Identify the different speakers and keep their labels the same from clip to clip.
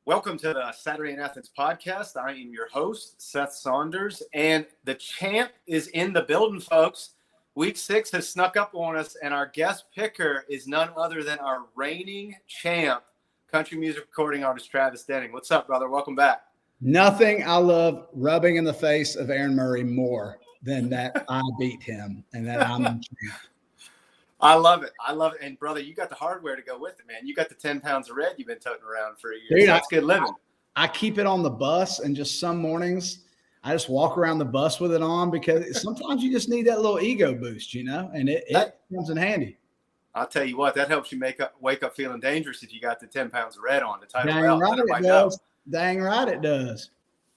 Speaker 1: Welcome to the Saturday in Athens podcast. I am your host, Seth Saunders, and the champ is in the building, folks. Week 6 has snuck up on us, and our guest picker is none other than our reigning champ, country music recording artist Travis Denning. What's up, brother? Welcome back.
Speaker 2: Nothing I love rubbing in the face of Aaron Murray more than that I beat him and that I'm the champ.
Speaker 1: I love it. And, brother, you got the hardware to go with it, man. You got the 10 pounds of red you've been toting around for a year.
Speaker 2: Dude,
Speaker 1: so that's good living.
Speaker 2: I keep it on the bus, and just some mornings I just walk around the bus with it on because sometimes you just need that little ego boost, and it comes in handy.
Speaker 1: I'll tell you what, that helps you wake up feeling dangerous if you got the 10 pounds of red on to tie the
Speaker 2: Dang
Speaker 1: belt.
Speaker 2: right it does. Dang right it does.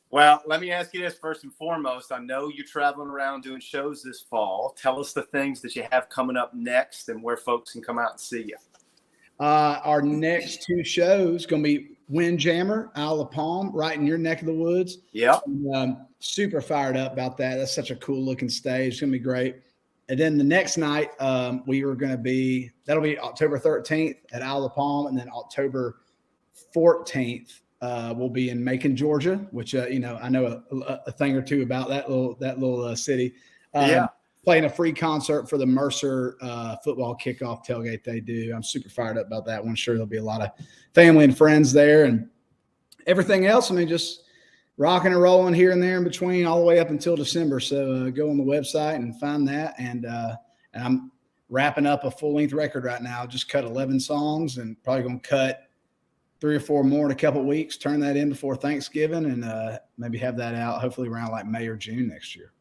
Speaker 1: Well, let me ask you this first and foremost. I know you're traveling around doing shows this fall. Tell us the things that you have coming up next and where folks can come out and see you.
Speaker 2: Our next 2 shows going to be Windjammer, Isle of Palm, right in your neck of the woods.
Speaker 1: Yep.
Speaker 2: Super fired up about that. That's such a cool looking stage. It's going to be great. And then the next night, that'll be October 13th at Isle of Palm, and then October 14th. We'll be in Macon, Georgia, which I know a thing or two about that little city. Playing a free concert for the Mercer football kickoff tailgate they do. I'm super fired up about that one. Sure, there'll be a lot of family and friends there, and everything else. I mean, just rocking and rolling here and there in between, all the way up until December. So go on the website and find that. And I'm wrapping up a full length record right now. Just cut 11 songs, and probably gonna cut 3 or 4 more in a couple of weeks, turn that in before Thanksgiving, and maybe have that out hopefully around like May or June next year.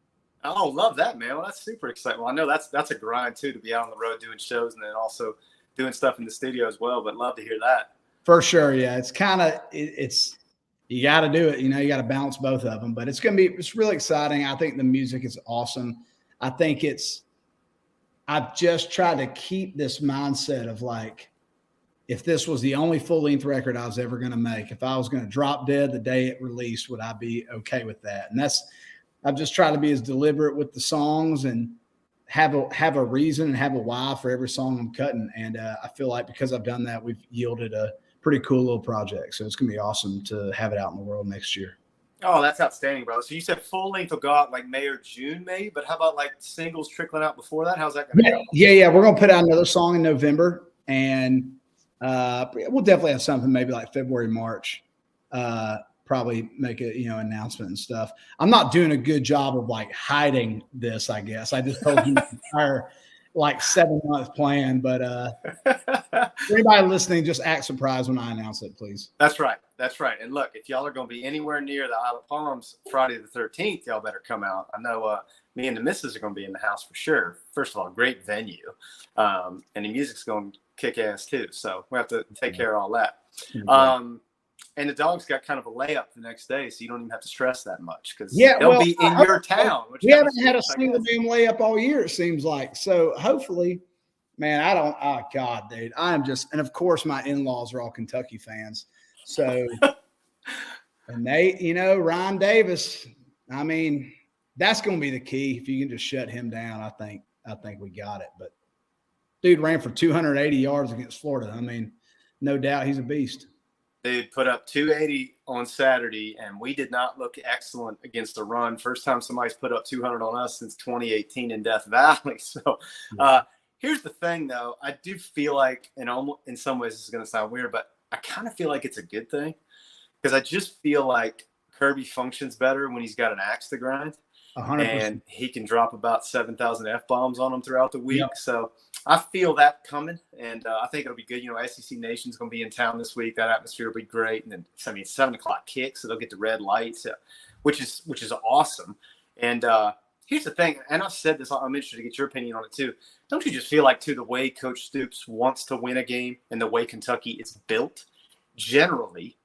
Speaker 1: Oh, love that, man. Well, that's super exciting. Well, I know that's a grind too, to be out on the road doing shows and then also doing stuff in the studio as well, but love to hear that.
Speaker 2: For sure. Yeah. It's kind of, you got to do it. You got to balance both of them, but it's really exciting. I think the music is awesome. I've just tried to keep this mindset of like, if this was the only full-length record I was ever going to make, if I was going to drop dead the day it released, would I be okay with that? And I've just tried to be as deliberate with the songs and have a reason and have a why for every song I'm cutting. And I feel like because I've done that, we've yielded a pretty cool little project. So it's going to be awesome to have it out in the world next year. Oh,
Speaker 1: that's outstanding, bro. So you said full-length will go out like May or June, maybe, but how about like singles trickling out before that? How's that going to go?
Speaker 2: Yeah. We're going to put out another song in November, and we'll definitely have something maybe like February, March, probably make a, announcement and stuff. I'm not doing a good job of like hiding this, I guess. I just told you the entire like 7-month plan, but anybody listening, just act surprised when I announce it, please.
Speaker 1: That's right. And look, if y'all are going to be anywhere near the Isle of Palms Friday the 13th, y'all better come out. I know me and the missus are going to be in the house for sure. First of all, great venue. And the music's going to kick ass too. So we have to take care of all that. And the Dawgs got kind of a layup the next day, so you don't even have to stress that much because they'll be in your town.
Speaker 2: We haven't had a single damn layup all year, it seems like. So hopefully, man, God, dude, and of course my in-laws are all Kentucky fans. So, and they, Ryan Davis, I mean, that's going to be the key. If you can just shut him down, I think we got it. But dude ran for 280 yards against Florida. I mean, no doubt he's a beast.
Speaker 1: Dude put up 280 on Saturday, and we did not look excellent against the run. First time somebody's put up 200 on us since 2018 in Death Valley. So here's the thing, though. I do feel like, in some ways this is going to sound weird, but I kind of feel like it's a good thing because I just feel like Kirby functions better when he's got an axe to grind.
Speaker 2: 100%.
Speaker 1: And he can drop about 7,000 F-bombs on them throughout the week. Yep. So I feel that coming, and I think it'll be good. SEC Nation's going to be in town this week. That atmosphere will be great. And then, 7 o'clock kick, so they'll get the red lights, which is awesome. And here's the thing, and I've said this, I'm interested to get your opinion on it too. Don't you just feel like, too, the way Coach Stoops wants to win a game and the way Kentucky is built generally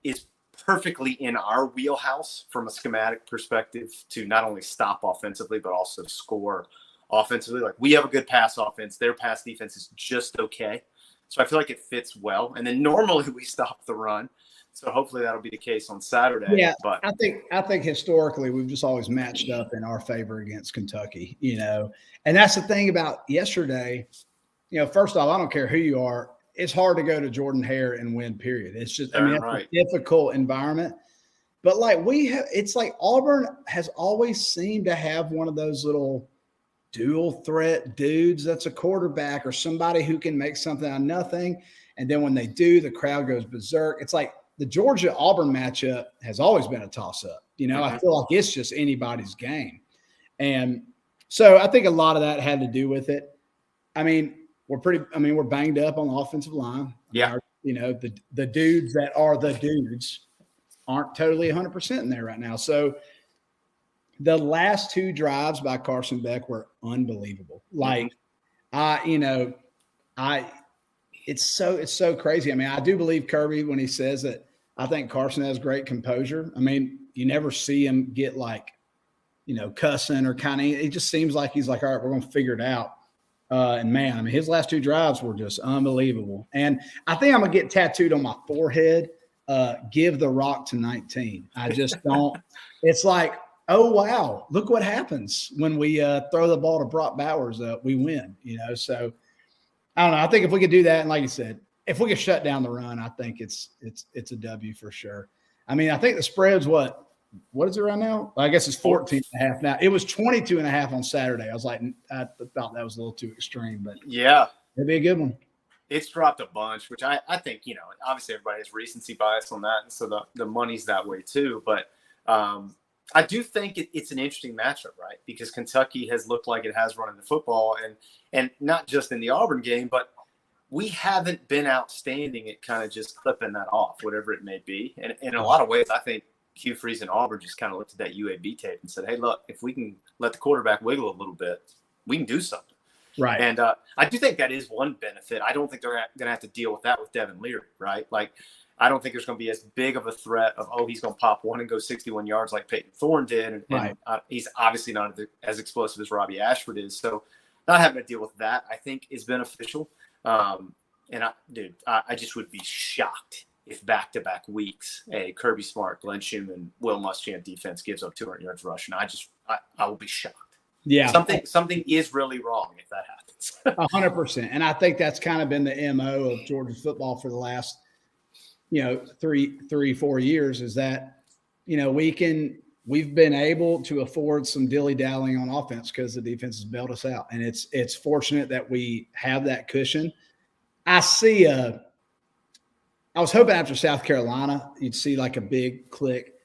Speaker 1: is perfectly in our wheelhouse from a schematic perspective to not only stop offensively, but also score offensively. Like, we have a good pass offense. Their pass defense is just okay. So I feel like it fits well. And then normally we stop the run. So hopefully that'll be the case on Saturday.
Speaker 2: Yeah,
Speaker 1: but
Speaker 2: I think historically we've just always matched up in our favor against Kentucky, And that's the thing about yesterday. First off, I don't care who you are. it's hard to go to Jordan-Hare and win, period. It's just,
Speaker 1: Darn
Speaker 2: it's
Speaker 1: right.
Speaker 2: a difficult environment. But like it's like Auburn has always seemed to have one of those little dual threat dudes that's a quarterback or somebody who can make something out of nothing. And then when they do, the crowd goes berserk. It's like the Georgia-Auburn matchup has always been a toss-up. I feel like it's just anybody's game. And so I think a lot of that had to do with it. I mean, we're banged up on the offensive line.
Speaker 1: Yeah.
Speaker 2: The dudes that are the dudes aren't totally 100% in there right now. So the last 2 drives by Carson Beck were unbelievable. Like, it's so crazy. I mean, I do believe Kirby when he says that I think Carson has great composure. I mean, you never see him get like, cussing or kind of, it just seems like he's like, all right, we're going to figure it out. And man, I mean, his last 2 drives were just unbelievable. And I think I'm going to get tattooed on my forehead, give the rock to 19. I just don't, it's like, oh, wow, look what happens when we throw the ball to Brock Bowers, we win, So I don't know. I think if we could do that, and like you said, if we could shut down the run, I think it's a W for sure. I mean, I think the spread's what is it right now? Well, I guess it's 14.5 now. It was 22.5 on Saturday. I was like, I thought that was a little too extreme, but
Speaker 1: yeah,
Speaker 2: it'd be a good one.
Speaker 1: It's dropped a bunch, which I think, obviously everybody has recency bias on that. And so the money's that way too. But I do think it's an interesting matchup, right? Because Kentucky has looked like it has running the football and not just in the Auburn game, but we haven't been outstanding at kind of just clipping that off, whatever it may be. And in a lot of ways, I think Hugh Freeze and Auburn just kind of looked at that UAB tape and said, hey, look, if we can let the quarterback wiggle a little bit, we can do something.
Speaker 2: Right.
Speaker 1: And I do think that is one benefit. I don't think they're going to have to deal with that with Devin Leary, right? Like, I don't think there's going to be as big of a threat of, he's going to pop one and go 61 yards like Peyton Thorne did. And he's obviously not as explosive as Robbie Ashford is. So not having to deal with that, I think, is beneficial. And I just would be shocked if back-to-back weeks a Kirby Smart, Glenn Schumann, Will Muschamp defense gives up 200 yards rushing. I will be shocked. Yeah, something is really wrong if that happens.
Speaker 2: 100%, and I think that's kind of been the MO of Georgia football for the last, 3-4 years. Is that we've been able to afford some dilly-dallying on offense because the defense has bailed us out, and it's fortunate that we have that cushion. I was hoping after South Carolina, you'd see like a big click.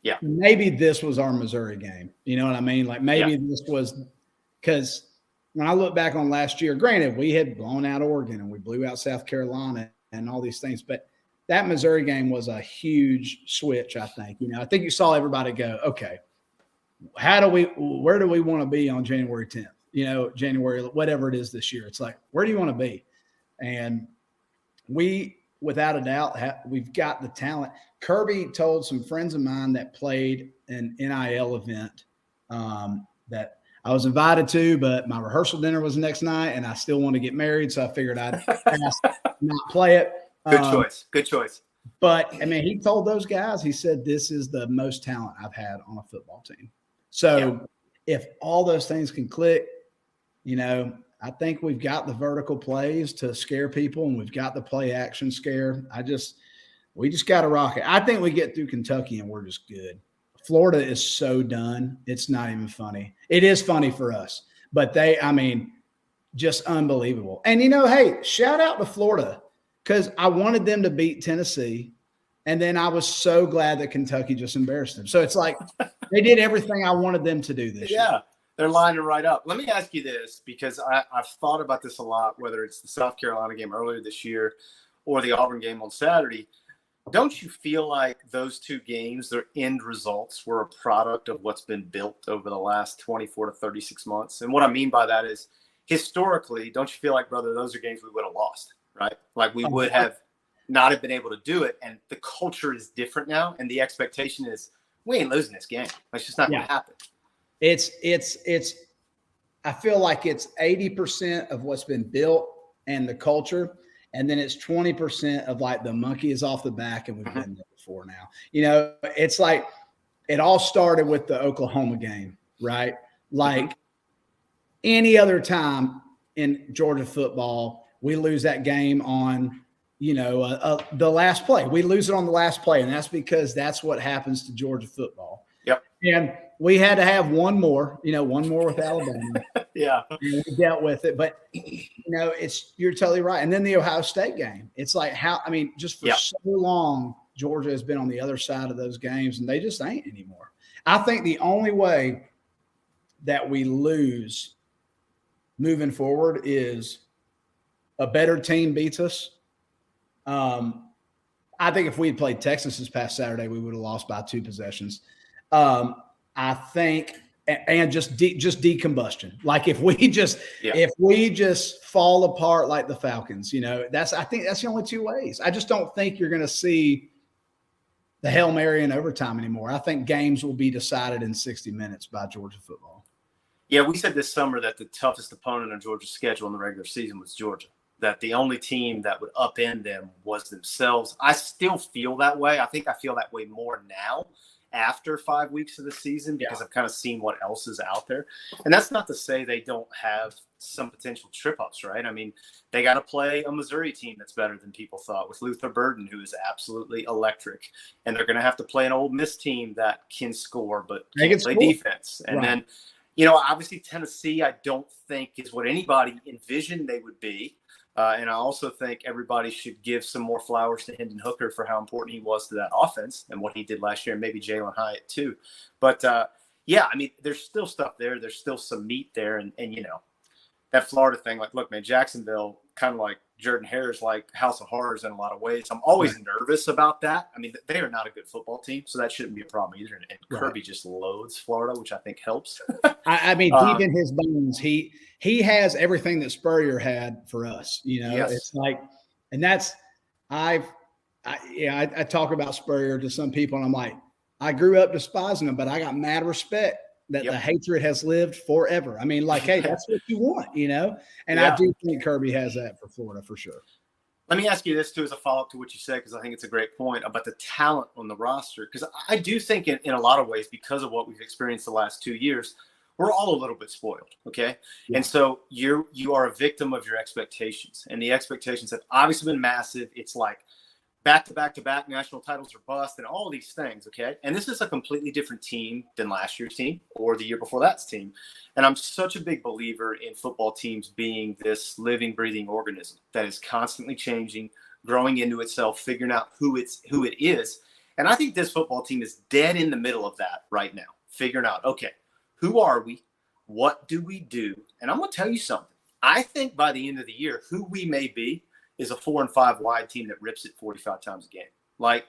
Speaker 1: Yeah.
Speaker 2: Maybe this was our Missouri game. You know what I mean? Like maybe this was because when I look back on last year, granted, we had blown out Oregon and we blew out South Carolina and all these things, but that Missouri game was a huge switch, I think. I think you saw everybody go, okay, where do we want to be on January 10th? January, whatever it is this year. It's like, where do you want to be? And we, without a doubt, we've got the talent. Kirby told some friends of mine that played an NIL event that I was invited to, but my rehearsal dinner was the next night, and I still want to get married, so I figured I'd not play it.
Speaker 1: Good choice.
Speaker 2: But, I mean, he told those guys, he said, this is the most talent I've had on a football team. So if all those things can click, I think we've got the vertical plays to scare people, and we've got the play action scare. We just got to rock it. I think we get through Kentucky and we're just good. Florida is so done. It's not even funny. It is funny for us, but just unbelievable. And, hey, shout out to Florida because I wanted them to beat Tennessee, and then I was so glad that Kentucky just embarrassed them. So it's like they did everything I wanted them to do this year.
Speaker 1: Yeah. They're lining right up. Let me ask you this, because I've thought about this a lot, whether it's the South Carolina game earlier this year or the Auburn game on Saturday. Don't you feel like those two games, their end results, were a product of what's been built over the last 24 to 36 months? And what I mean by that is, historically, don't you feel like, brother, those are games we would have lost, right? Like we would have not have been able to do it. And the culture is different now. And the expectation is, we ain't losing this game. That's just not going to happen.
Speaker 2: I feel like it's 80% of what's been built and the culture. And then it's 20% of like the monkey is off the back and we've been there before now. It's like it all started with the Oklahoma game, right? Like any other time in Georgia football, we lose that game on the last play. We lose it on the last play, and that's because that's what happens to Georgia football.
Speaker 1: Yep.
Speaker 2: And we had to have one more with Alabama.
Speaker 1: Yeah.
Speaker 2: And we dealt with it. But, you're totally right. And then the Ohio State game. It's like just for so long, Georgia has been on the other side of those games, and they just ain't anymore. I think the only way that we lose moving forward is a better team beats us. I think if we had played Texas this past Saturday, we would have lost by 2 possessions. I think, and just decombustion. Like if we just fall apart like the Falcons, I think that's the only 2 ways. I just don't think you're going to see the Hail Mary in overtime anymore. I think games will be decided in 60 minutes by Georgia football.
Speaker 1: Yeah, we said this summer that the toughest opponent on Georgia's schedule in the regular season was Georgia, that the only team that would upend them was themselves. I still feel that way. I think I feel that way more now after 5 weeks of the season because I've kind of seen what else is out there. And that's not to say they don't have some potential trip-ups, right? I mean, they got to play a Missouri team that's better than people thought with Luther Burden, who is absolutely electric. And they're going to have to play an Ole Miss team that can score but can't play defense. And then obviously Tennessee, I don't think is what anybody envisioned they would be. And I also think everybody should give some more flowers to Hendon Hooker for how important he was to that offense and what he did last year, and maybe Jalen Hyatt too. But, there's still stuff there. There's still some meat there. And that Florida thing, like, look, man, Jacksonville, kind of like Jordan-Hare's like House of Horrors in a lot of ways. I'm always nervous about that. I mean, they are not a good football team, so that shouldn't be a problem either. And Kirby just loads Florida, which I think helps.
Speaker 2: Deep in his bones, he has everything that Spurrier had for us. It's like, and that's I talk about Spurrier to some people, and I'm like, I grew up despising him, but I got mad respect that the hatred has lived forever. I mean, like, hey, that's what you want, And I do think Kirby has that for Florida for sure.
Speaker 1: Let me ask you this, too, as a follow-up to what you said, because I think it's a great point about the talent on the roster. Because I do think in a lot of ways, because of what we've experienced the last 2 years, we're all a little bit spoiled, okay? Yeah. And so you are a victim of your expectations. And the expectations have obviously been massive. It's like back-to-back-to-back national titles are bust and all these things, okay? And this is a completely different team than last year's team or the year before that's team. And I'm such a big believer in football teams being this living, breathing organism that is constantly changing, growing into itself, figuring out who it is. And I think this football team is dead in the middle of that right now, figuring out, okay, who are we? What do we do? And I'm going to tell you something. I think by the end of the year, who we may be is a 4-5 wide team that rips it 45 times a game. Like,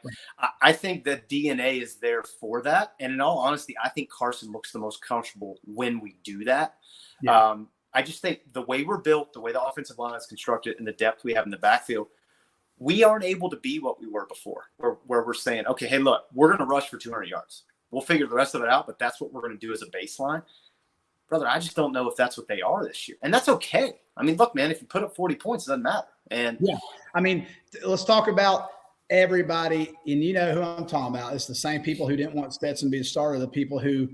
Speaker 1: I think that DNA is there for that. And in all honesty, I think Carson looks the most comfortable when we do that. Yeah. I just think the way we're built, the way the offensive line is constructed, and the depth we have in the backfield, we aren't able to be what we were before, where we're saying, okay, hey, look, we're going to rush for 200 yards. We'll figure the rest of it out, but that's what we're going to do as a baseline. Brother, I just don't know if that's what they are this year. And that's okay. I mean, look, man, if you put up 40 points, it doesn't matter. And
Speaker 2: let's talk about everybody. And you know who I'm talking about. It's the same people who didn't want Stetson to be the starter, the people who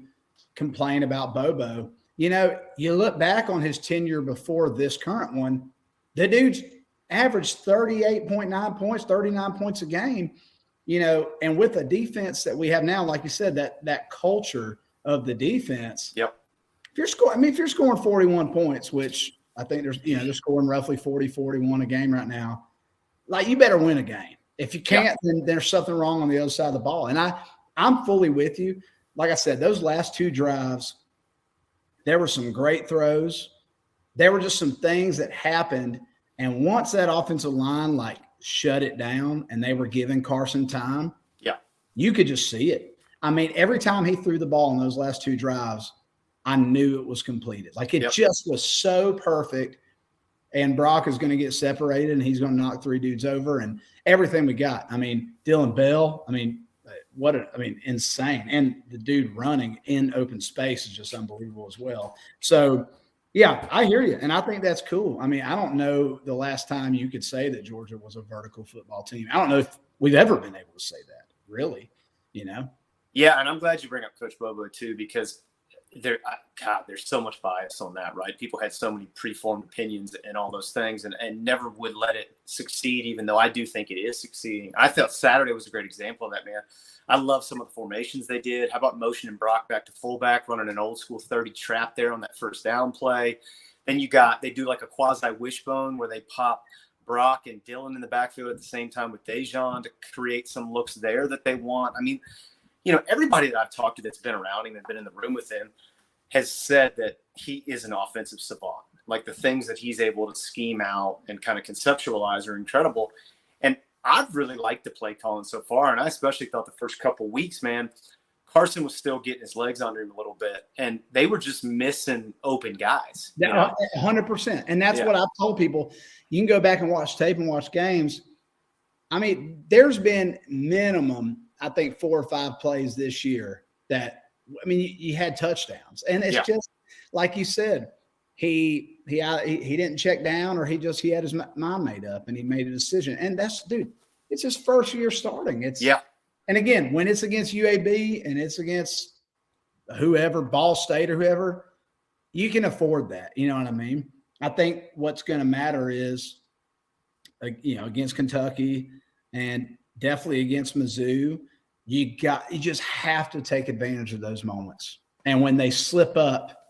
Speaker 2: complain about Bobo. You look back on his tenure before this current one, the dude's averaged 38.9 points, 39 points a game, and with the defense that we have now, like you said, that culture of the defense.
Speaker 1: Yep.
Speaker 2: If you're scoring 41 points, which I think they're scoring roughly 40, 41 a game right now, like, you better win a game. If you can't, then there's something wrong on the other side of the ball. And I'm fully with you. Like I said, those last 2 drives, there were some great throws. There were just some things that happened. And once that offensive line, like, shut it down and they were giving Carson time, you could just see it. I mean, every time he threw the ball in those last 2 drives, I knew it was completed. Like, it just was so perfect. And Brock is going to get separated and he's going to knock 3 dudes over and everything we got. I mean, Dylan Bell, insane. And the dude running in open space is just unbelievable as well. So, yeah, I hear you. And I think that's cool. I mean, I don't know the last time you could say that Georgia was a vertical football team. I don't know if we've ever been able to say that, really,
Speaker 1: Yeah, and I'm glad you bring up Coach Bobo too, because God, there's so much bias on that, right? People had so many preformed opinions and all those things, and never would let it succeed, even though I do think it is succeeding. I thought Saturday was a great example of that, man. I love some of the formations they did. How about motioning Brock back to fullback, running an old school 30 trap there on that first down play? Then they do like a quasi wishbone where they pop Brock and Dylan in the backfield at the same time with Dejan to create some looks there that they want. I mean, everybody that I've talked to that's been around him and been in the room with him has said that he is an offensive savant. Like the things that he's able to scheme out and kind of conceptualize are incredible. And I've really liked the play calling so far. And I especially thought the first couple of weeks, man, Carson was still getting his legs under him a little bit. And they were just missing open guys.
Speaker 2: Yeah, 100%. And that's what I've told people. You can go back and watch tape and watch games. I mean, there's been minimum, I think, 4 or 5 plays this year that, I mean, you had touchdowns. And it's just like you said, he didn't check down, or he had his mind made up and he made a decision. And it's his first year starting. And again, when it's against UAB and it's against whoever, Ball State or whoever, you can afford that. You know what I mean? I think what's going to matter is, against Kentucky and definitely against Mizzou, you just have to take advantage of those moments. And when they slip up,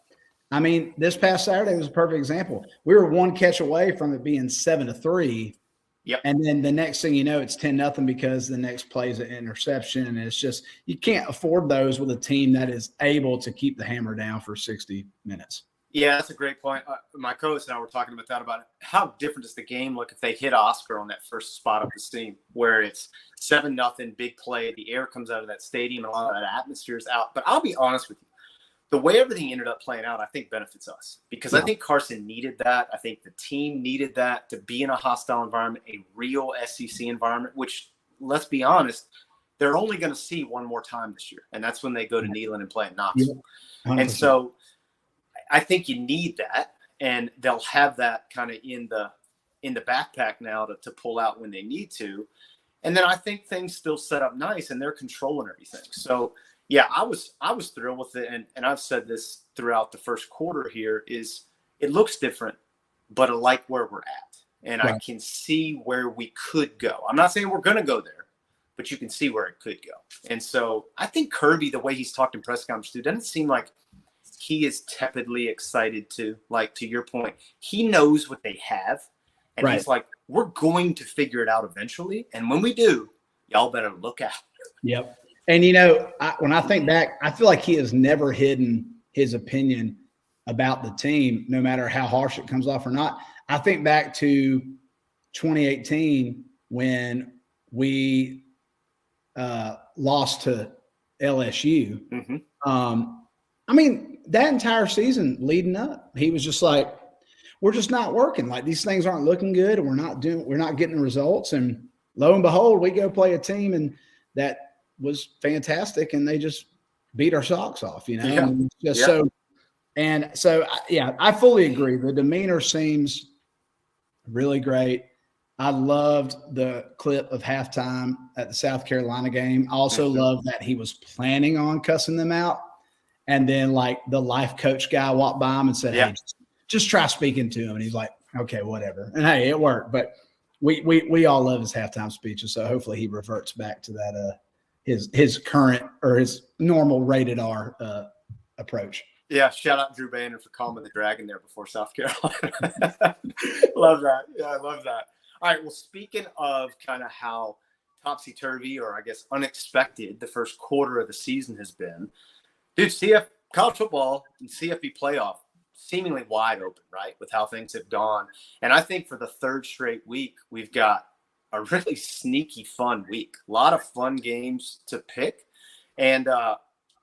Speaker 2: I mean, this past Saturday was a perfect example. We were 1 catch away from it being 7-3.
Speaker 1: Yep.
Speaker 2: And then the next thing you know, it's 10-0 because the next play is an interception. And it's just, you can't afford those with a team that is able to keep the hammer down for 60 minutes.
Speaker 1: Yeah, that's a great point. My co-host and I were talking about it. How different does the game look if they hit Oscar on that first spot up the seam, where it's 7-0, big play, the air comes out of that stadium, and a lot of that atmosphere is out. But I'll be honest with you, the way everything ended up playing out, I think benefits us, because I think Carson needed that. I think the team needed that to be in a hostile environment, a real SEC environment, which, let's be honest, they're only going to see one more time this year, and that's when they go to Neyland and play in Knoxville. Yeah. And so I think you need that, and they'll have that kind of in the backpack now to pull out when they need to. And then I think things still set up nice, and they're controlling everything. So yeah, I was thrilled with it, and I've said this throughout the first quarter here, is it looks different, but I like where we're at, and I can see where we could go. I'm not saying we're going to go there, but you can see where it could go. And so I think Kirby, the way he's talked in press conference too, doesn't seem like he is tepidly excited to, like, to your point, he knows what they have, and he's like, we're going to figure it out eventually, and when we do, y'all better look out.
Speaker 2: Yep. And, when I think back, I feel like he has never hidden his opinion about the team, no matter how harsh it comes off or not. I think back to 2018 when we lost to LSU. Mm-hmm. I mean, that entire season leading up, he was just like, we're just not working. Like, these things aren't looking good, and we're not getting the results. And lo and behold, we go play a team, and that was fantastic, and they just beat our socks off, I fully agree. The demeanor seems really great. I loved the clip of halftime at the South Carolina game. I also loved that he was planning on cussing them out, and then, like, the life coach guy walked by him and said, hey, just try speaking to him. And he's like, okay, whatever. And hey, it worked. But we all love his halftime speeches, so hopefully he reverts back to that his current or his normal rated R approach.
Speaker 1: Yeah, shout out Drew Banner for calming the dragon there before South Carolina. Love that. Yeah, I love that. All right, well, speaking of kind of how topsy-turvy, or I guess unexpected, the first quarter of the season has been, dude, college football and CFP playoff seemingly wide open, right, with how things have gone. And I think for the third straight week, we've got a really sneaky fun week. A lot of fun games to pick. And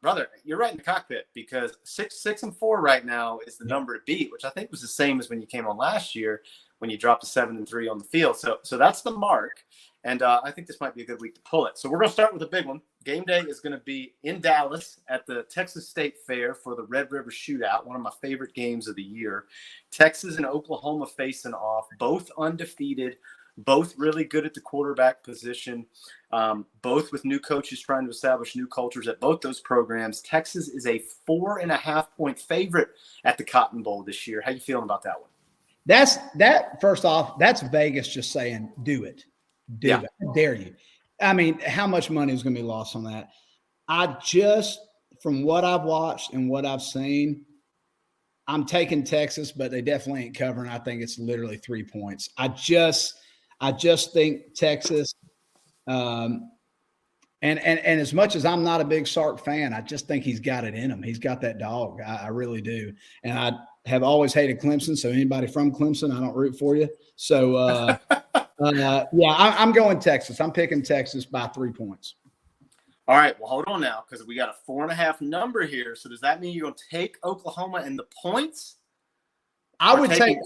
Speaker 1: brother, you're right in the cockpit, because 6-4 right now is the number to beat, which I think was the same as when you came on last year when you dropped to 7-3 on the field. So that's the mark. And I think this might be a good week to pull it. So we're going to start with a big one. Game day is going to be in Dallas at the Texas State Fair for the Red River Shootout, one of my favorite games of the year. Texas and Oklahoma facing off, both undefeated, both really good at the quarterback position, both with new coaches trying to establish new cultures at both those programs. Texas is a 4.5-point favorite at the Cotton Bowl this year. How you feeling about that one?
Speaker 2: First off, that's Vegas just saying, do it. Do it. I dare you. I mean, how much money is going to be lost on that? From what I've watched and what I've seen, I'm taking Texas, but they definitely ain't covering. I think it's literally 3 points. I just think Texas, and as much as I'm not a big Sark fan, I just think he's got it in him. He's got that dog. I really do. And I have always hated Clemson. So anybody from Clemson, I don't root for you. So I'm going Texas. I'm picking Texas by 3 points.
Speaker 1: All right, well, hold on now, because we got a 4.5 number here. So does that mean you're going to take Oklahoma and the points?
Speaker 2: I would take.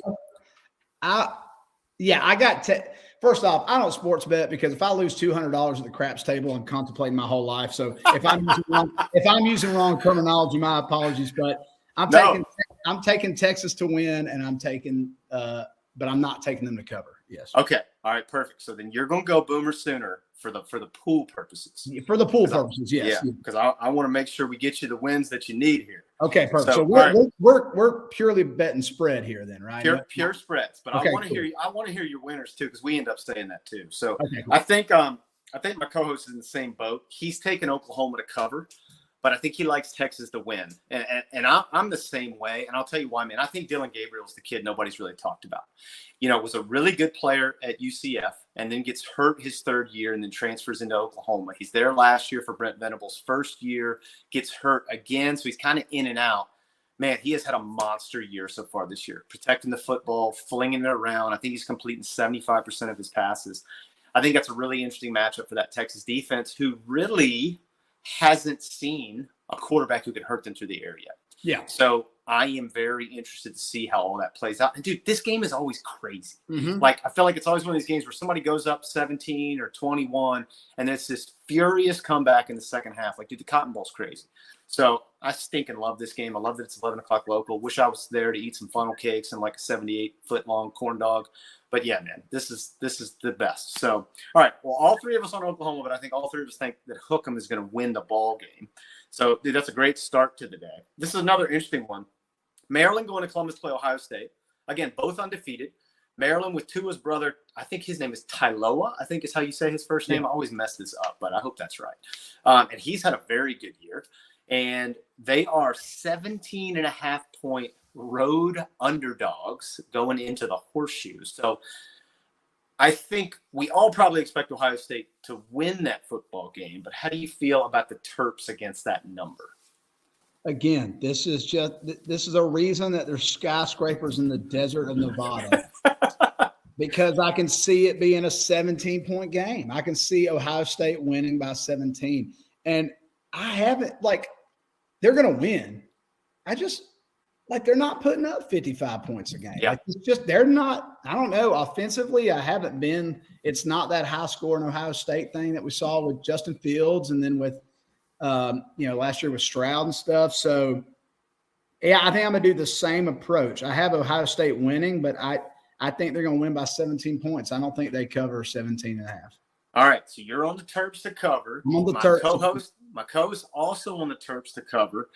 Speaker 2: First off, I don't sports bet because if I lose $200 at the craps table, I'm contemplating my whole life. So if I'm using wrong terminology, my apologies. But I'm taking Texas to win, and but I'm not taking them to cover. Yes.
Speaker 1: Okay. All right. Perfect. So then you're going to go Boomer Sooner for the pool purposes.
Speaker 2: For the pool purposes, yes.
Speaker 1: Yeah. Because I want to make sure we get you the wins that you need here.
Speaker 2: Okay. Perfect. So we're purely betting spread here, then, right?
Speaker 1: Pure spreads. But
Speaker 2: okay,
Speaker 1: I want to hear your winners too, because we end up saying that too. So okay, cool. I think my co-host is in the same boat. He's taking Oklahoma to cover, but I think he likes Texas to win. And I'm the same way. And I'll tell you why, man. I think Dylan Gabriel's the kid nobody's really talked about. Was a really good player at UCF and then gets hurt his third year and then transfers into Oklahoma. He's there last year for Brent Venables' first year, gets hurt again. So he's kind of in and out. Man, he has had a monster year so far this year, protecting the football, flinging it around. I think he's completing 75% of his passes. I think that's a really interesting matchup for that Texas defense, who really hasn't seen a quarterback who can hurt them through the air yet.
Speaker 2: Yeah.
Speaker 1: So I am very interested to see how all that plays out. And dude, this game is always crazy.
Speaker 2: Mm-hmm.
Speaker 1: Like, I feel like it's always one of these games where somebody goes up 17 or 21, and it's this furious comeback in the second half. Like, dude, the Cotton Bowl's crazy. So I stinking love this game. I love that it's 11 o'clock local. Wish I was there to eat some funnel cakes and like a 78-foot-long corn dog. But yeah, man, this is the best. So, all right, well, all three of us on Oklahoma, but I think all three of us think that Hookem is going to win the ball game. So, dude, that's a great start to the day. This is another interesting one. Maryland going to Columbus to play Ohio State. Again, both undefeated. Maryland with Tua's brother, I think his name is Tailoa, I think is how you say his first name. I always mess this up, but I hope that's right. And he's had a very good year. And they are 17.5-point road underdogs going into the Horseshoe. So I think we all probably expect Ohio State to win that football game. But how do you feel about the Terps against that number?
Speaker 2: Again, this is a reason that there's skyscrapers in the desert of Nevada. Because I can see it being a 17-point game. I can see Ohio State winning by 17. And I haven't, they're going to win. They're not putting up 55 points a game.
Speaker 1: Yeah.
Speaker 2: They're not, I don't know, offensively, it's not that high score in Ohio State thing that we saw with Justin Fields and then with, last year with Stroud and stuff. So, yeah, I think I'm going to do the same approach. I have Ohio State winning, but I think they're going to win by 17 points. I don't think they cover 17.5.
Speaker 1: All right, so you're on the Terps to cover.
Speaker 2: I'm on the Terps.
Speaker 1: My co-host also on the Terps to cover.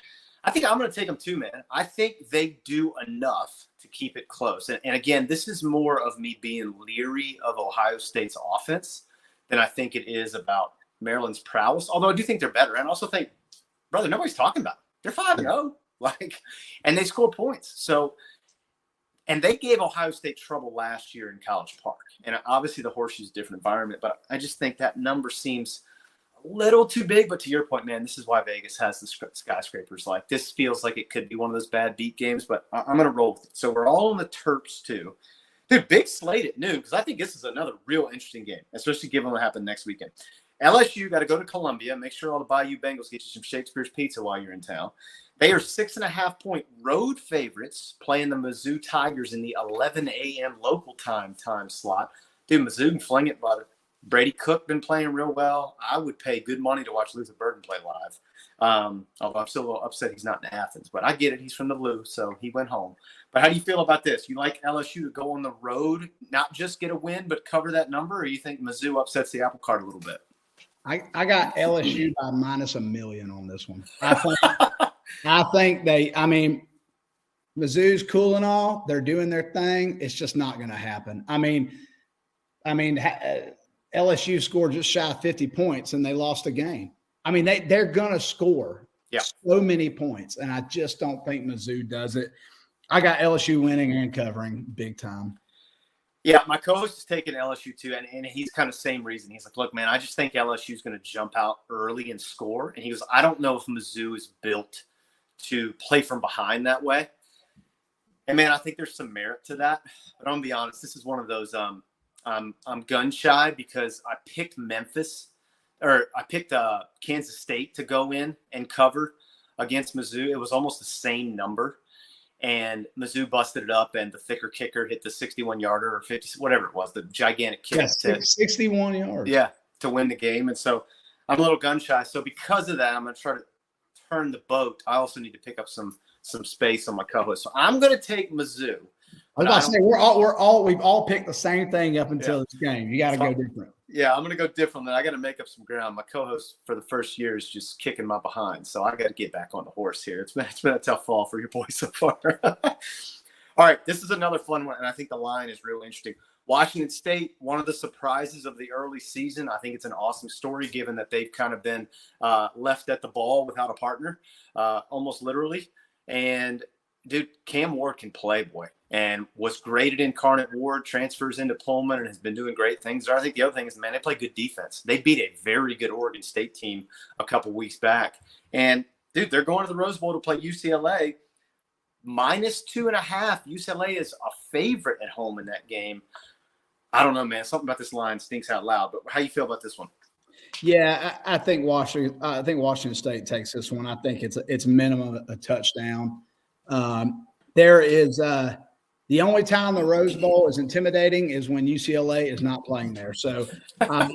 Speaker 1: I think I'm going to take them too, man. I think they do enough to keep it close. And again, this is more of me being leery of Ohio State's offense than I think it is about Maryland's prowess. Although I do think they're better. And I also think, brother, nobody's talking about it. They're 5-0. And they score points. So, and they gave Ohio State trouble last year in College Park. And obviously the Horseshoe's a different environment, but I just think that number seems a little too big. But to your point, man, this is why Vegas has the skyscrapers. This feels like it could be one of those bad beat games, but I'm going to roll with it. So we're all on the Terps too. Dude, big slate at noon, because I think this is another real interesting game, especially given what happened next weekend. LSU got to go to Columbia. Make sure all the Bayou Bengals get you some Shakespeare's Pizza while you're in town. They are 6.5-point road favorites playing the Mizzou Tigers in the 11 a.m. local time slot. Dude, Mizzou can fling it, brother. Brady Cook been playing real well. I would pay good money to watch Luther Burden play live. Although I'm still a little upset he's not in Athens, but I get it. He's from the Lou, so he went home. But how do you feel about this? You like LSU to go on the road, not just get a win, but cover that number, or you think Mizzou upsets the apple cart a little bit?
Speaker 2: I got LSU by -1,000,000 on this one. I think Mizzou's cool and all. They're doing their thing. It's just not going to happen. LSU scored just shy of 50 points and they lost a game. They're going to score so many points, and I just don't think Mizzou does it. I got LSU winning and covering big time.
Speaker 1: Yeah, my co-host is taking LSU too, and he's kind of same reason. He's like, look, man, I just think LSU is going to jump out early and score. And he goes, I don't know if Mizzou is built to play from behind that way. And, man, I think there's some merit to that. But I'm going to be honest, this is one of those I'm gun shy because I picked Kansas State to go in and cover against Mizzou. It was almost the same number. And Mizzou busted it up, and the thicker kicker hit the 61-yarder or 50, whatever it was, the gigantic kick.
Speaker 2: Yeah, 61 yards.
Speaker 1: Yeah, to win the game. And so I'm a little gun shy. So because of that, I'm going to try to turn the boat. I also need to pick up some space on my co-host. So I'm going to take Mizzou.
Speaker 2: I was about to say we've all picked the same thing up until this game. You got to go different.
Speaker 1: Yeah, I'm going to go different. I got to make up some ground. My co-host for the first year is just kicking my behind, so I got to get back on the horse here. It's been a tough fall for your boy so far. All right, this is another fun one, and I think the line is real interesting. Washington State, one of the surprises of the early season. I think it's an awesome story given that they've kind of been left at the ball without a partner, almost literally. And, dude, Cam Ward can play, boy. And was great at Incarnate Ward, transfers into Pullman, and has been doing great things there. I think the other thing is, man, they play good defense. They beat a very good Oregon State team a couple weeks back. And, dude, they're going to the Rose Bowl to play UCLA. -2.5. UCLA is a favorite at home in that game. I don't know, man. Something about this line stinks out loud. But how you feel about this one?
Speaker 2: Yeah, I think Washington State takes this one. I think it's minimum a touchdown. There is the only time the Rose Bowl is intimidating is when UCLA is not playing there. So, I'm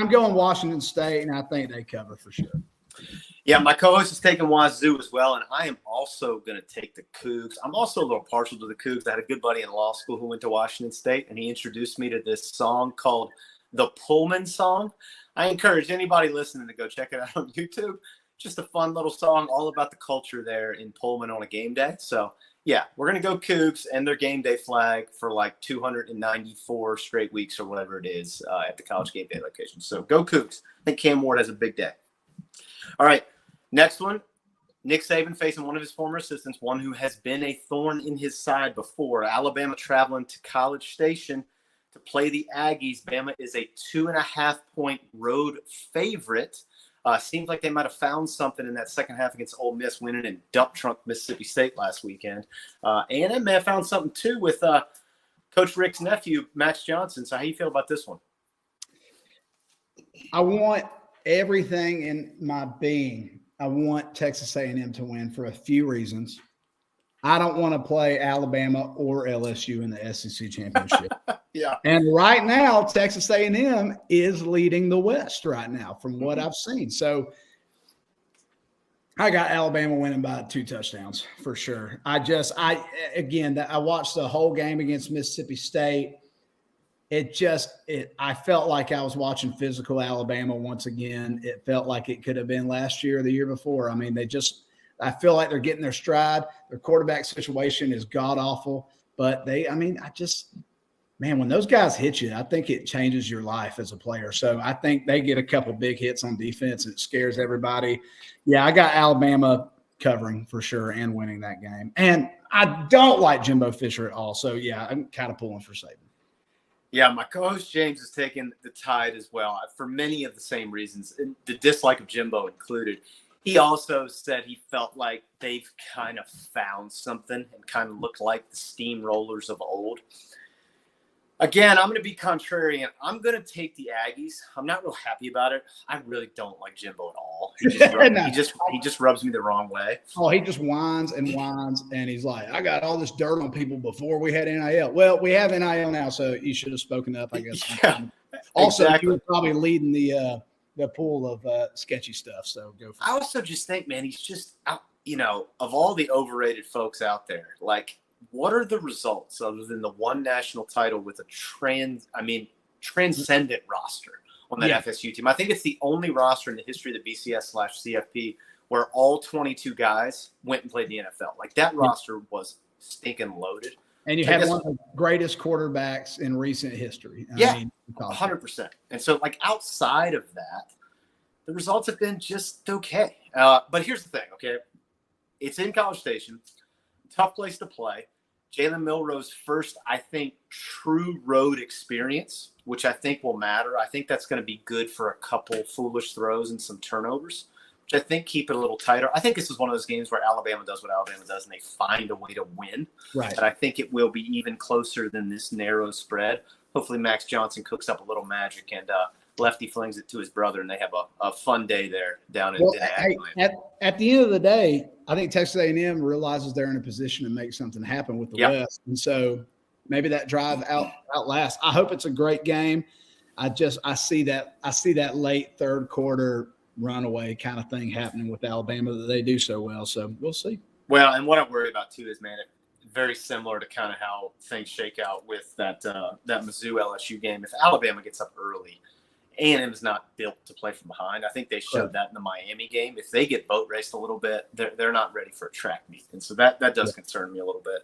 Speaker 2: going Washington State, and I think they cover for sure.
Speaker 1: Yeah, my co-host is taking Wazoo as well, and I am also going to take the Cougs. I'm also a little partial to the Cougs. I had a good buddy in law school who went to Washington State, and he introduced me to this song called the Pullman Song. I encourage anybody listening to go check it out on YouTube. Just a fun little song all about the culture there in Pullman on a game day. So, yeah, we're going to go Cougs and their game day flag for like 294 straight weeks or whatever it is at the college game day location. So, go Cougs. I think Cam Ward has a big day. All right, next one. Nick Saban facing one of his former assistants, one who has been a thorn in his side before. Alabama traveling to College Station to play the Aggies. Bama is a 2.5-point road favorite. Seems like they might have found something in that second half against Ole Miss, winning in dump trunk Mississippi State last weekend. And they may have found something too with Coach Rick's nephew, Max Johnson. So how you feel about this one?
Speaker 2: I want everything in my being. I want Texas A&M to win for a few reasons. I don't want to play Alabama or LSU in the SEC championship.
Speaker 1: Yeah.
Speaker 2: And right now, Texas A&M is leading the West right now from what I've seen. So I got Alabama winning by 2 touchdowns for sure. I watched the whole game against Mississippi State. I felt like I was watching physical Alabama once again. It felt like it could have been last year or the year before. I mean, I feel like they're getting their stride. Their quarterback situation is god awful, but man, when those guys hit you, I think it changes your life as a player. So I think they get a couple big hits on defense and it scares everybody. Yeah, I got Alabama covering for sure and winning that game. And I don't like Jimbo Fisher at all. So yeah, I'm kind of pulling for Saban.
Speaker 1: Yeah, my co-host James is taking the Tide as well for many of the same reasons, the dislike of Jimbo included. He also said he felt like they've kind of found something and kind of looked like the steamrollers of old. Again, I'm going to be contrarian. I'm going to take the Aggies. I'm not real happy about it. I really don't like Jimbo at all. He just rubs me the wrong way.
Speaker 2: Oh, he just whines, and he's like, I got all this dirt on people before we had NIL. Well, we have NIL now, so you should have spoken up, I guess.
Speaker 1: Yeah,
Speaker 2: also,
Speaker 1: exactly.
Speaker 2: you were probably leading the the pool of sketchy stuff. So go for it.
Speaker 1: I also just think, man, he's just out, of all the overrated folks out there, like, what are the results other than the one national title with a transcendent roster on that FSU team? I think it's the only roster in the history of the BCS/CFP where all 22 guys went and played the NFL. Like, that roster was stinking loaded.
Speaker 2: And you had one of the greatest quarterbacks in recent history.
Speaker 1: I mean, 100%. And so, like, outside of that, the results have been just okay. But here's the thing, okay? It's in College Station. Tough place to play. Jalen Milroe's first, I think, true road experience, which I think will matter. I think that's going to be good for a couple foolish throws and some turnovers, which I think keep it a little tighter. I think this is one of those games where Alabama does what Alabama does, and they find a way to win.
Speaker 2: Right.
Speaker 1: But I think it will be even closer than this narrow spread. Hopefully Max Johnson cooks up a little magic and Lefty flings it to his brother, and they have a fun day there down in Atlanta.
Speaker 2: At the end of the day, I think Texas A&M realizes they're in a position to make something happen with the West, and so maybe that drive outlasts. I hope it's a great game. I see that late third quarter runaway kind of thing happening with Alabama that they do so well. So we'll see.
Speaker 1: Well, and what I'm worried about too is, man, very similar to kind of how things shake out with that Mizzou LSU game. If Alabama gets up early, A&M is not built to play from behind. I think they showed that in the Miami game. If they get boat raced a little bit, they're not ready for a track meet. And so that does concern me a little bit.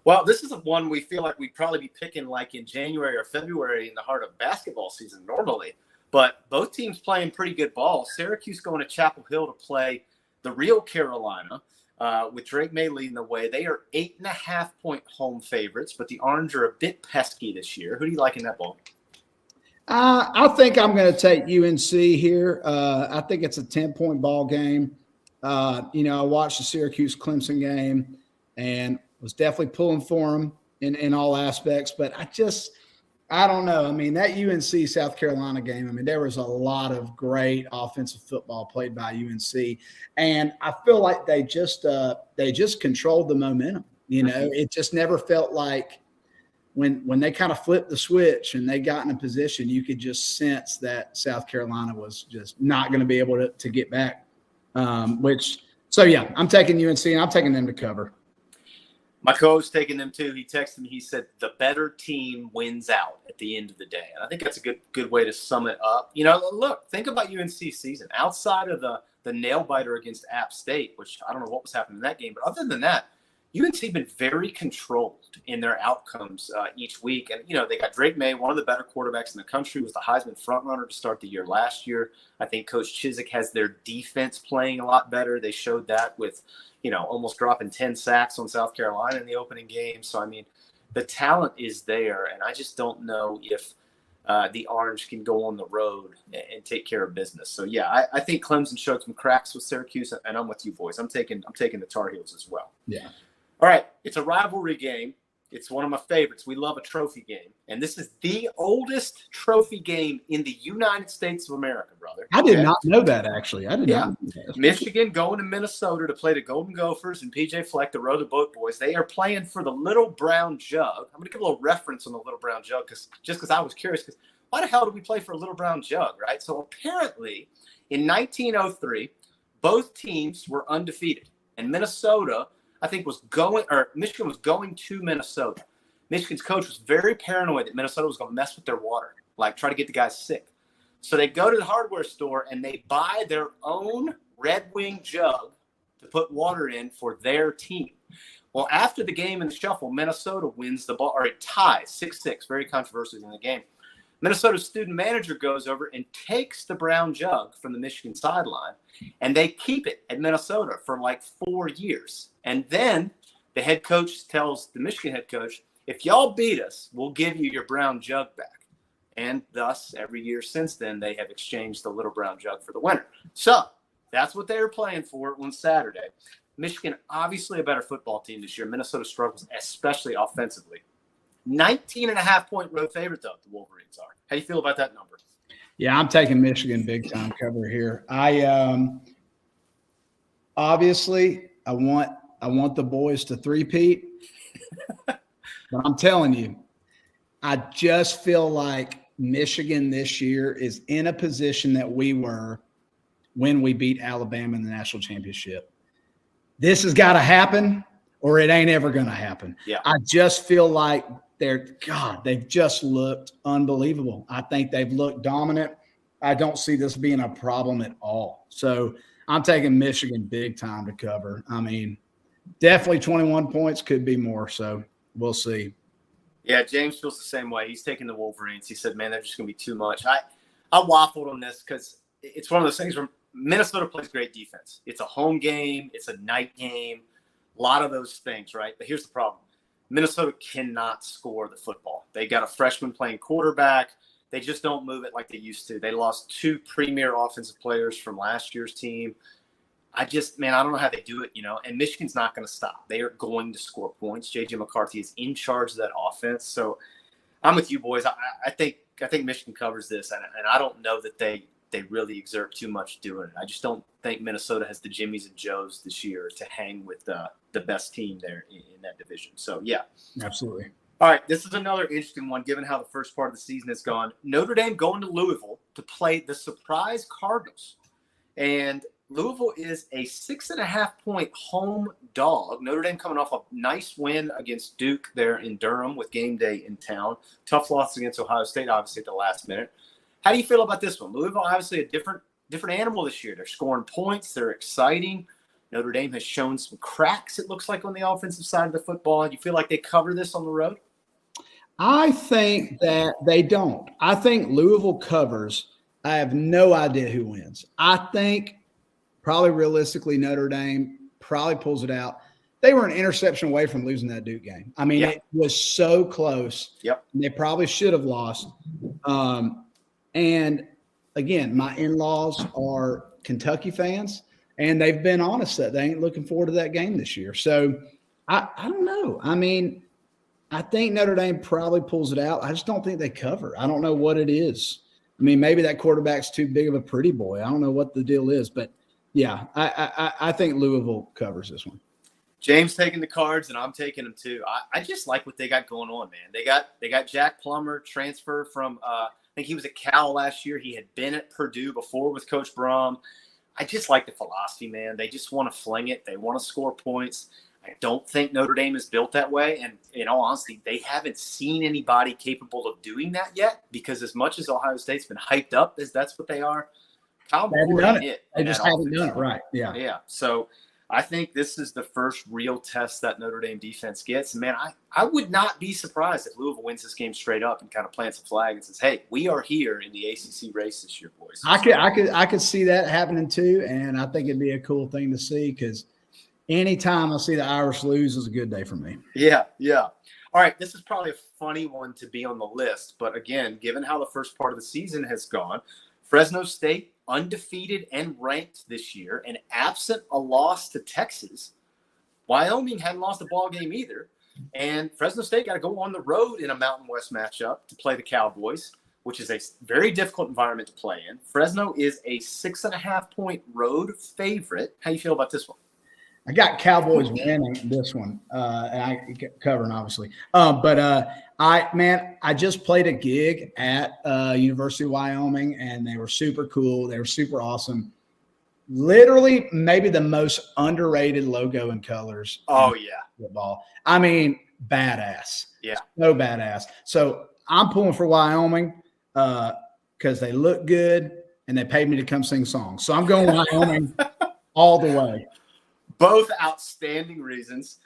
Speaker 1: Well, this is one we feel like we'd probably be picking like in January or February in the heart of basketball season normally. But both teams playing pretty good ball. Syracuse going to Chapel Hill to play the real Carolina with Drake May leading the way. They are 8.5-point home favorites, but the Orange are a bit pesky this year. Who do you like in that ball?
Speaker 2: I think I'm going to take UNC here. I think it's a 10-point ball game. I watched the Syracuse-Clemson game and was definitely pulling for them in all aspects. But I don't know. I mean, that UNC-South Carolina game, I mean, there was a lot of great offensive football played by UNC. And I feel like they just controlled the momentum. It just never felt like when they kind of flipped the switch and they got in a position, you could just sense that South Carolina was just not going to be able to get back. I'm taking UNC and I'm taking them to cover.
Speaker 1: My coach taking them too. He texted me. He said the better team wins out at the end of the day, and I think that's a good way to sum it up. Look, think about UNC's season outside of the nail biter against App State, which I don't know what was happening in that game, but other than that, UNC been very controlled in their outcomes each week. And, they got Drake May, one of the better quarterbacks in the country, was the Heisman frontrunner to start the year last year. I think Coach Chizik has their defense playing a lot better. They showed that with, almost dropping 10 sacks on South Carolina in the opening game. So, I mean, the talent is there. And I just don't know if the Orange can go on the road and take care of business. So, yeah, I think Clemson showed some cracks with Syracuse, and I'm with you, boys. I'm taking the Tar Heels as well.
Speaker 2: Yeah.
Speaker 1: All right, it's a rivalry game. It's one of my favorites. We love a trophy game. And this is the oldest trophy game in the United States of America, brother.
Speaker 2: I did not know that, actually. I did not know that.
Speaker 1: Michigan going to Minnesota to play the Golden Gophers and PJ Fleck, the Row the Boat Boys. They are playing for the Little Brown Jug. I'm going to give a little reference on the Little Brown Jug because I was curious. Because why the hell do we play for a Little Brown Jug, right? So apparently in 1903, both teams were undefeated. And Minnesota – Michigan was going to Minnesota. Michigan's coach was very paranoid that Minnesota was going to mess with their water, like try to get the guys sick. So they go to the hardware store and they buy their own Red Wing jug to put water in for their team. Well, after the game in the shuffle, Minnesota wins the ball, or it ties 6-6, very controversial in the game. Minnesota's student manager goes over and takes the brown jug from the Michigan sideline, and they keep it at Minnesota for like 4 years. And then the head coach tells the Michigan head coach, if y'all beat us, we'll give you your brown jug back. And thus, every year since then, they have exchanged the little brown jug for the winner. So that's what they were playing for on Saturday. Michigan, obviously a better football team this year. Minnesota struggles, especially offensively. 19.5-point road favorite, though, the Wolverines are. How do you feel about that number?
Speaker 2: Yeah, I'm taking Michigan big time cover here. Obviously I want the boys to three-peat, but I'm telling you, I just feel like Michigan this year is in a position that we were when we beat Alabama in the national championship. This has got to happen or it ain't ever going to happen.
Speaker 1: Yeah.
Speaker 2: I just feel like they've just looked unbelievable. I think they've looked dominant. I don't see this being a problem at all. So I'm taking Michigan big time to cover. I mean, definitely 21 points, could be more. So we'll see.
Speaker 1: Yeah, James feels the same way. He's taking the Wolverines. He said, man, they're just going to be too much. I waffled on this because it's one of those things where Minnesota plays great defense. It's a home game. It's a night game. A lot of those things, right? But here's the problem. Minnesota cannot score the football. They got a freshman playing quarterback. They just don't move it like they used to. They lost 2 premier offensive players from last year's team. I don't know how they do it, and Michigan's not going to stop. They are going to score points. J.J. McCarthy is in charge of that offense. So I'm with you, boys. I think Michigan covers this, and I don't know that they really exert too much doing it. I just don't think Minnesota has the Jimmies and Joes this year to hang with the best team there in that division. So, yeah.
Speaker 2: Absolutely.
Speaker 1: All right, this is another interesting one given how the first part of the season has gone. Notre Dame going to Louisville to play the surprise Cardinals. And Louisville is a 6.5-point home dog. Notre Dame coming off a nice win against Duke there in Durham with game day in town. Tough loss against Ohio State, obviously, at the last minute. How do you feel about this one? Louisville, obviously, a different animal this year. They're scoring points. They're exciting. Notre Dame has shown some cracks, it looks like, on the offensive side of the football. Do you feel like they cover this on the road?
Speaker 2: I think that they don't. I think Louisville covers. I have no idea who wins. I think probably realistically Notre Dame probably pulls it out. They were an interception away from losing that Duke game. I mean, It was so close.
Speaker 1: Yep.
Speaker 2: They probably should have lost. And, again, my in-laws are Kentucky fans, and they've been honest that they ain't looking forward to that game this year. So, I don't know. I mean, I think Notre Dame probably pulls it out. I just don't think they cover. I don't know what it is. I mean, maybe that quarterback's too big of a pretty boy. I don't know what the deal is. But, yeah, I think Louisville covers this one.
Speaker 1: James taking the Cards, and I'm taking them too. I just like what they got going on, man. They got Jack Plummer, transfer from I think he was at Cal last year. He had been at Purdue before with Coach Brom. I just like the philosophy, man. They just want to fling it. They want to score points. I don't think Notre Dame is built that way. And in all honesty, they haven't seen anybody capable of doing that yet, because as much as Ohio State's been hyped up as that's what they are, Kyle McCord ain't it.
Speaker 2: They just haven't done it right. Yeah.
Speaker 1: Yeah. So I think this is the first real test that Notre Dame defense gets. And man, I would not be surprised if Louisville wins this game straight up and kind of plants a flag and says, hey, we are here in the ACC race this year, boys.
Speaker 2: I could see that happening too. And I think it'd be a cool thing to see, because anytime I see the Irish lose is a good day for me.
Speaker 1: Yeah, yeah. All right, this is probably a funny one to be on the list. But again, given how the first part of the season has gone, Fresno State undefeated and ranked this year, and absent a loss to Texas. Wyoming hadn't lost a ball game either. And Fresno State got to go on the road in a Mountain West matchup to play the Cowboys, which is a very difficult environment to play in. Fresno is a 6.5-point road favorite. How do you feel about this one?
Speaker 2: I got Cowboys winning this one, and I covering obviously. I just played a gig at University of Wyoming, and they were super cool. They were super awesome. Literally, maybe the most underrated logo and colors.
Speaker 1: Oh yeah,
Speaker 2: football. I mean, badass.
Speaker 1: Yeah,
Speaker 2: so badass. So I'm pulling for Wyoming because they look good and they paid me to come sing songs. So I'm going Wyoming all the way.
Speaker 1: Both outstanding reasons.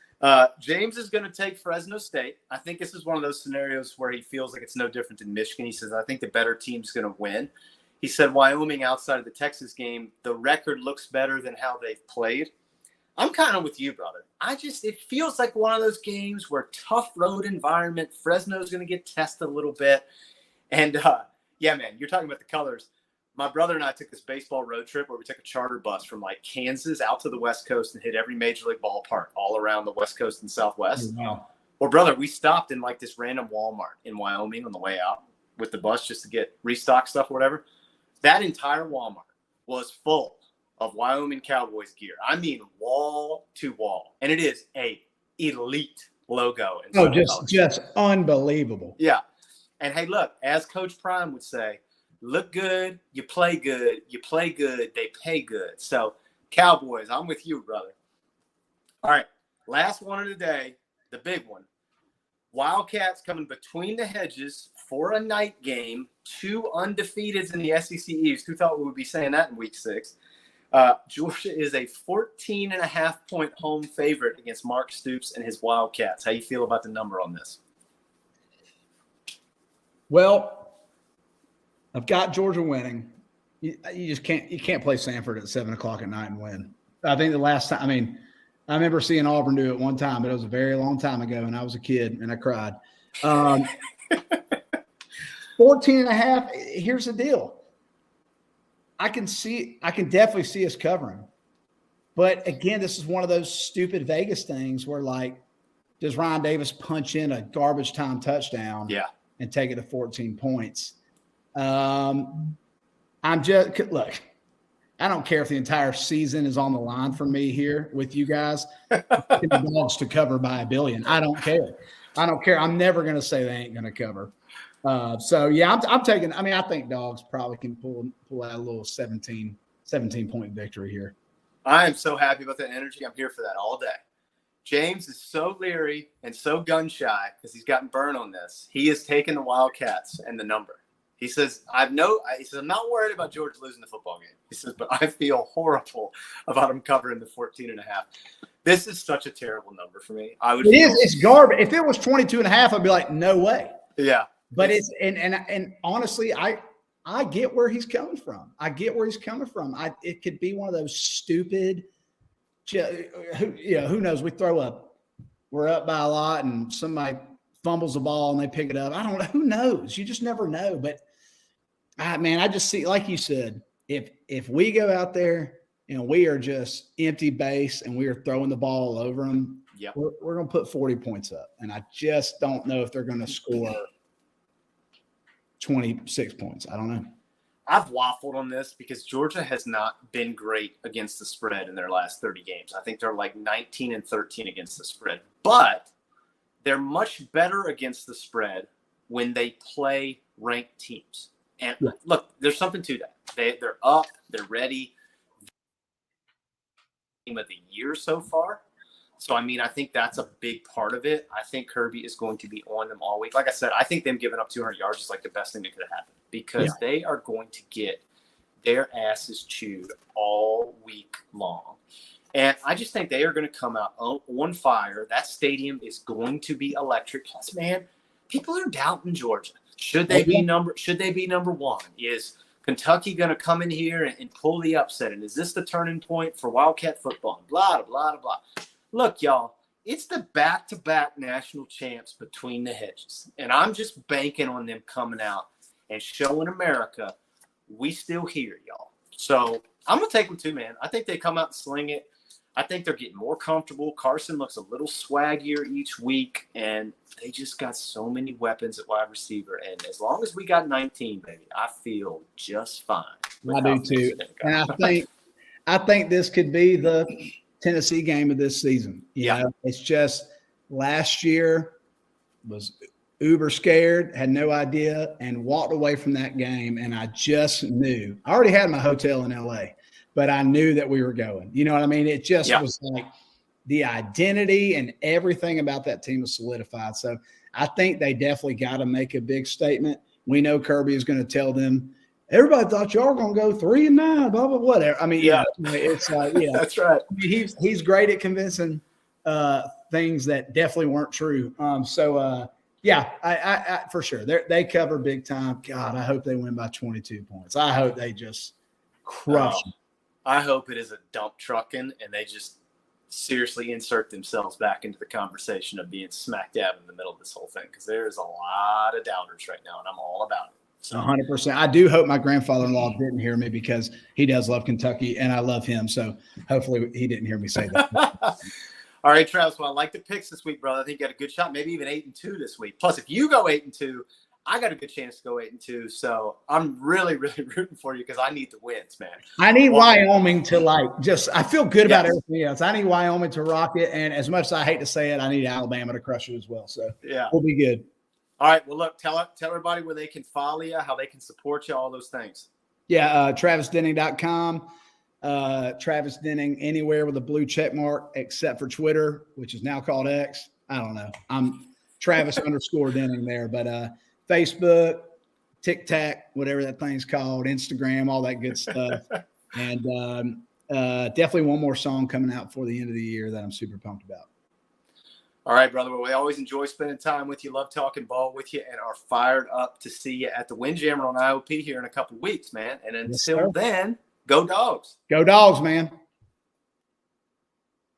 Speaker 1: James is going to take Fresno State. I think this is one of those scenarios where he feels like it's no different than Michigan. He says, I think the better team's going to win. He said Wyoming, outside of the Texas game, the record looks better than how they've played. I'm kind of with you, brother. It feels like one of those games where tough road environment, Fresno's going to get tested a little bit. And, yeah, man, you're talking about the colors. My brother and I took this baseball road trip where we took a charter bus from like Kansas out to the West Coast and hit every major league ballpark all around the West Coast and Southwest.
Speaker 2: Wow.
Speaker 1: Well, brother, we stopped in like this random Walmart in Wyoming on the way out with the bus just to get restock stuff or whatever. That entire Walmart was full of Wyoming Cowboys gear. I mean, wall to wall. And it is a elite logo.
Speaker 2: Oh, just unbelievable.
Speaker 1: Yeah. And hey, look, as Coach Prime would say, look good, you play good, they pay good. So, Cowboys, I'm with you, brother. All right, last one of the day, the big one. Wildcats coming between the hedges for a night game. 2 undefeateds in the SEC East. Who thought we would be saying that in week 6? Georgia is a 14.5-point home favorite against Mark Stoops and his Wildcats. How you feel about the number on this?
Speaker 2: Well, I've got Georgia winning. You just can't play Sanford at 7:00 at night and win. I think the last time, I remember seeing Auburn do it one time, but it was a very long time ago, and I was a kid, and I cried. 14.5, here's the deal. I can definitely see us covering. But, again, this is one of those stupid Vegas things where, like, does Ryan Davis punch in a garbage time touchdown and take it to 14 points? Look, I don't care if the entire season is on the line for me here with you guys. The Dogs to cover by 1 billion. I don't care. I'm never going to say they ain't going to cover. I'm taking. I think Dogs probably can pull out a little 17-point victory here.
Speaker 1: I am so happy about that energy. I'm here for that all day. James is so leery and so gun shy because he's gotten burned on this. He has taken the Wildcats and the number. He says, I'm not worried about Georgia losing the football game. He says, but I feel horrible about him covering the 14.5. This is such a terrible number for me.
Speaker 2: It's garbage. If it was 22.5, I'd be like, no way.
Speaker 1: Yeah.
Speaker 2: But it's honestly, I get where he's coming from. It could be one of those stupid, who knows? We're up by a lot and somebody fumbles the ball and they pick it up. I don't know. Who knows? You just never know. But I just see, like you said, if we go out there and we are just empty base and we are throwing the ball all over them, we're going to put 40 points up. And I just don't know if they're going to score 26 points. I don't know.
Speaker 1: I've waffled on this because Georgia has not been great against the spread in their last 30 games. I think they're like 19-13 against the spread. But they're much better against the spread when they play ranked teams. And look, there's something to that. They're up, they're ready. Game of the year so far. So, I think that's a big part of it. I think Kirby is going to be on them all week. Like I said, I think them giving up 200 yards is like the best thing that could have happened because they are going to get their asses chewed all week long. And I just think they are going to come out on fire. That stadium is going to be electric. Plus, man, people are doubting Georgia. Should they be number one? Is Kentucky going to come in here and pull the upset? And is this the turning point for Wildcat football? Blah, blah, blah, blah. Look, y'all, it's the back-to-back national champs between the hedges. And I'm just banking on them coming out and showing America we still here, y'all. So I'm going to take them too, man. I think they come out and sling it. I think they're getting more comfortable. Carson looks a little swaggier each week, and they just got so many weapons at wide receiver. And as long as we got 19, baby, I feel just fine.
Speaker 2: I do too. And I think this could be the Tennessee game of this season. You know, it's just last year was uber scared, had no idea, and walked away from that game. And I just knew. I already had my hotel in LA, but I knew that we were going. You know what I mean? It just was like the identity and everything about that team was solidified. So I think they definitely got to make a big statement. We know Kirby is going to tell them, everybody thought y'all were going to go 3-9, blah, blah, whatever. I mean, it's
Speaker 1: that's right.
Speaker 2: He's great at convincing things that definitely weren't true. I for sure. They cover big time. God, I hope they win by 22 points. I hope they just crush them.
Speaker 1: I hope it is a dump trucking and they just seriously insert themselves back into the conversation of being smack dab in the middle of this whole thing because there's a lot of doubters right now, and I'm all about it. So
Speaker 2: 100%. I do hope my grandfather-in-law didn't hear me because he does love Kentucky, and I love him. So hopefully he didn't hear me say that.
Speaker 1: All right, Travis. Well, I like the picks this week, brother. I think you got a good shot, maybe even 8-2 this week. Plus, if you go 8-2, I got a good chance to go 8-2. So I'm really, really rooting for you because I need the wins, man.
Speaker 2: I need Wyoming to I feel good about everything else. I need Wyoming to rock it. And as much as I hate to say it, I need Alabama to crush it as well. So we'll be good.
Speaker 1: All right. Well, look, tell everybody where they can follow you, how they can support you, all those things.
Speaker 2: Yeah, TravisDenning.com. Travis Denning anywhere with a blue check mark except for Twitter, which is now called X. I don't know. I'm Travis _ Denning there, but Facebook, TikTok, whatever that thing's called, Instagram, all that good stuff. And definitely one more song coming out before the end of the year that I'm super pumped about. All
Speaker 1: right, brother. Well, we always enjoy spending time with you. Love talking ball with you, and are fired up to see you at the Windjammer on IOP here in a couple of weeks, man. And until then, go Dawgs.
Speaker 2: Go Dawgs, man.